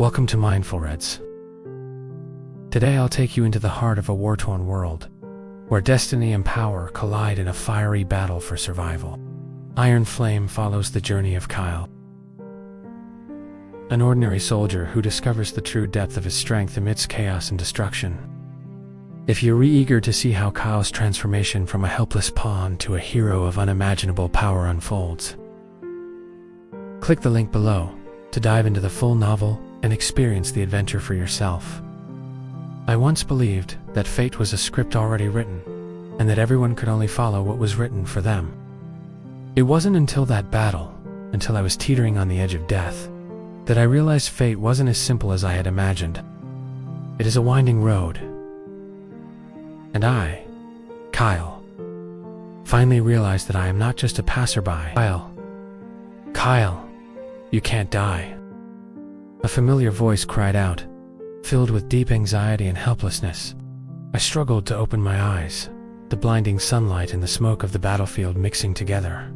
Welcome to Mindful Reds. Today I'll take you into the heart of a war-torn world, where destiny and power collide in a fiery battle for survival. Iron Flame follows the journey of Kyle, an ordinary soldier who discovers the true depth of his strength amidst chaos and destruction. If you're eager to see how Kyle's transformation from a helpless pawn to a hero of unimaginable power unfolds, click the link below to dive into the full novel and experience the adventure for yourself. I once believed that fate was a script already written, and that everyone could only follow what was written for them. It wasn't until that battle, until I was teetering on the edge of death, that I realized fate wasn't as simple as I had imagined. It is a winding road. And I, Kyle, finally realized that I am not just a passerby. Kyle, you can't die. A familiar voice cried out, filled with deep anxiety and helplessness. I struggled to open my eyes, the blinding sunlight and the smoke of the battlefield mixing together,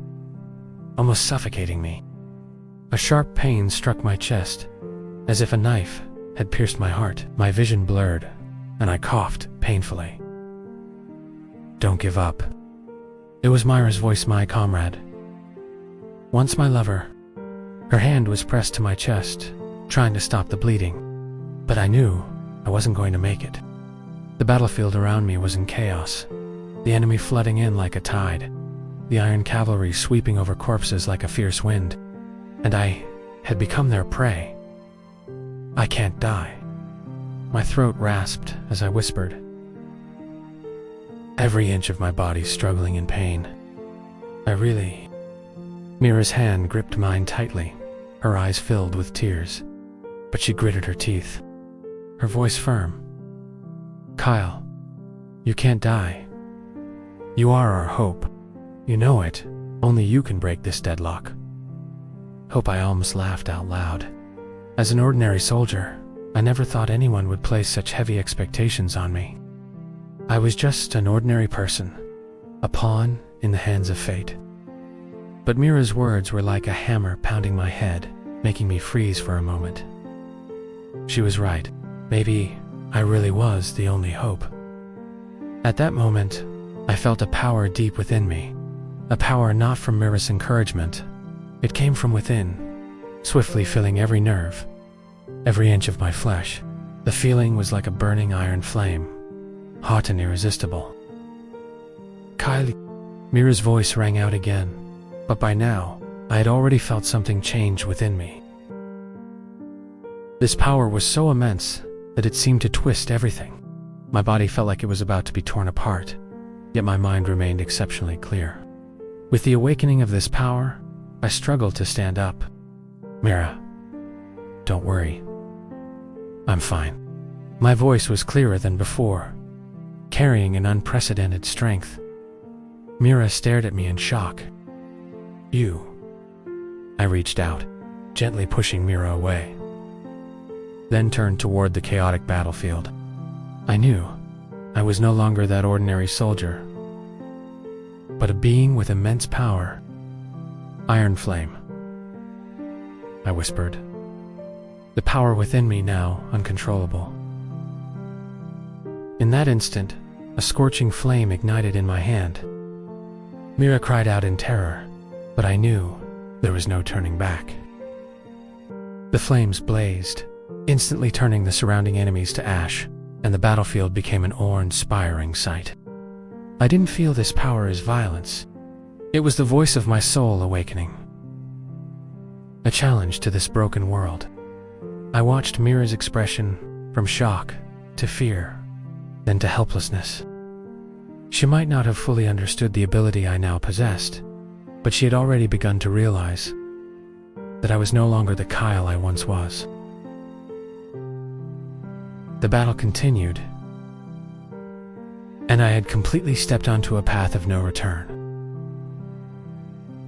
almost suffocating me. A sharp pain struck my chest, as if a knife had pierced my heart. My vision blurred, and I coughed painfully. Don't give up. It was Myra's voice, my comrade. Once my lover. Her hand was pressed to my chest, trying to stop the bleeding, but I knew I wasn't going to make it. The battlefield around me was in chaos, the enemy flooding in like a tide, the iron cavalry sweeping over corpses like a fierce wind, and I had become their prey. I can't die. My throat rasped as I whispered, every inch of my body struggling in pain. Mira's hand gripped mine tightly, her eyes filled with tears, but she gritted her teeth, her voice firm. Kyle, you can't die. You are our hope. You know it. Only you can break this deadlock. Hope. I almost laughed out loud. As an ordinary soldier, I never thought anyone would place such heavy expectations on me. I was just an ordinary person, a pawn in the hands of fate. But Mira's words were like a hammer pounding my head, making me freeze for a moment. She was right. Maybe I really was the only hope. At that moment, I felt a power deep within me, a power not from Mira's encouragement. It came from within, swiftly filling every nerve, every inch of my flesh. The feeling was like a burning iron flame, hot and irresistible. Kyle, Mira's voice rang out again, but by now, I had already felt something change within me. This power was so immense that it seemed to twist everything. My body felt like it was about to be torn apart, yet my mind remained exceptionally clear. With the awakening of this power, I struggled to stand up. Mira, don't worry. I'm fine. My voice was clearer than before, carrying an unprecedented strength. Mira stared at me in shock. You. I reached out, gently pushing Mira away, then turned toward the chaotic battlefield. I knew I was no longer that ordinary soldier, but a being with immense power. Iron Flame, I whispered, the power within me now uncontrollable. In that instant, a scorching flame ignited in my hand. Mira cried out in terror, but I knew there was no turning back. The flames blazed, instantly turning the surrounding enemies to ash, and the battlefield became an awe-inspiring sight. I didn't feel this power as violence. It was the voice of my soul awakening, a challenge to this broken world. I watched Mira's expression from shock to fear, then to helplessness. She might not have fully understood the ability I now possessed, but she had already begun to realize that I was no longer the Kyle I once was. The battle continued, and I had completely stepped onto a path of no return.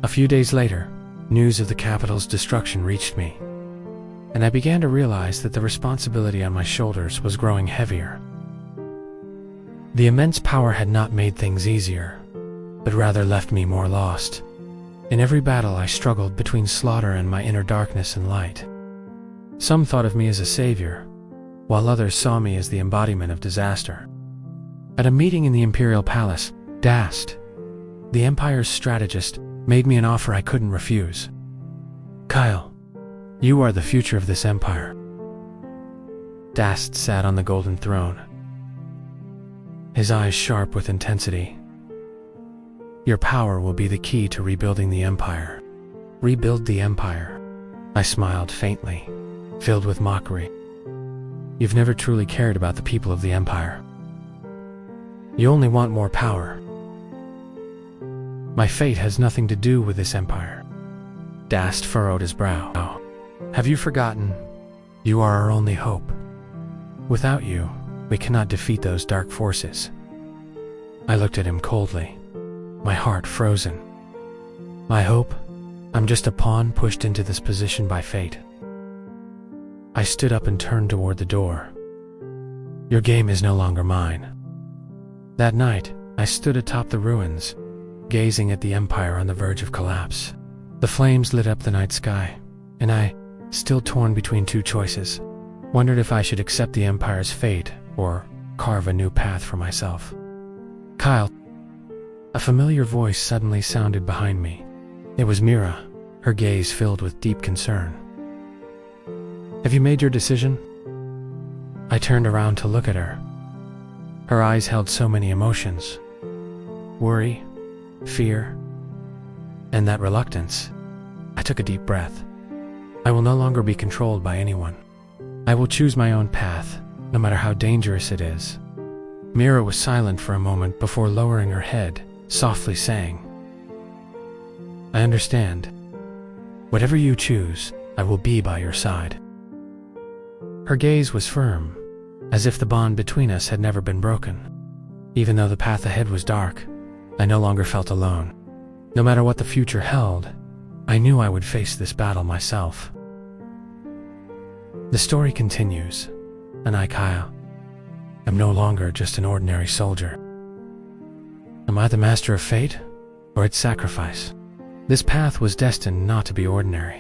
A few days later, news of the capital's destruction reached me, and I began to realize that the responsibility on my shoulders was growing heavier. The immense power had not made things easier, but rather left me more lost. In every battle I struggled between slaughter and my inner darkness and light. Some thought of me as a savior, while others saw me as the embodiment of disaster. At a meeting in the Imperial Palace, Dast, the Empire's strategist, made me an offer I couldn't refuse. "Kyle, you are the future of this empire." Dast sat on the golden throne, his eyes sharp with intensity. "Your power will be the key to rebuilding the empire." "Rebuild the empire?" I smiled faintly, filled with mockery. "You've never truly cared about the people of the empire. You only want more power. My fate has nothing to do with this empire." Dast furrowed his brow. "Oh, have you forgotten? You are our only hope. Without you, we cannot defeat those dark forces." I looked at him coldly, my heart frozen. "My hope? I'm just a pawn pushed into this position by fate." I stood up and turned toward the door. "Your game is no longer mine." That night, I stood atop the ruins, gazing at the empire on the verge of collapse. The flames lit up the night sky, and I, still torn between two choices, wondered if I should accept the empire's fate or carve a new path for myself. "Kyle." A familiar voice suddenly sounded behind me. It was Mira, her gaze filled with deep concern. "Have you made your decision?" I turned around to look at her. Her eyes held so many emotions: worry, fear, and that reluctance. I took a deep breath. I will no longer be controlled by anyone. I will choose my own path, no matter how dangerous it is. Mira was silent for a moment before lowering her head, softly saying, "I understand. Whatever you choose, I will be by your side." Her gaze was firm, as if the bond between us had never been broken. Even though the path ahead was dark, I no longer felt alone. No matter what the future held, I knew I would face this battle myself. The story continues, and I, Kyle, am no longer just an ordinary soldier. Am I the master of fate, or its sacrifice? This path was destined not to be ordinary.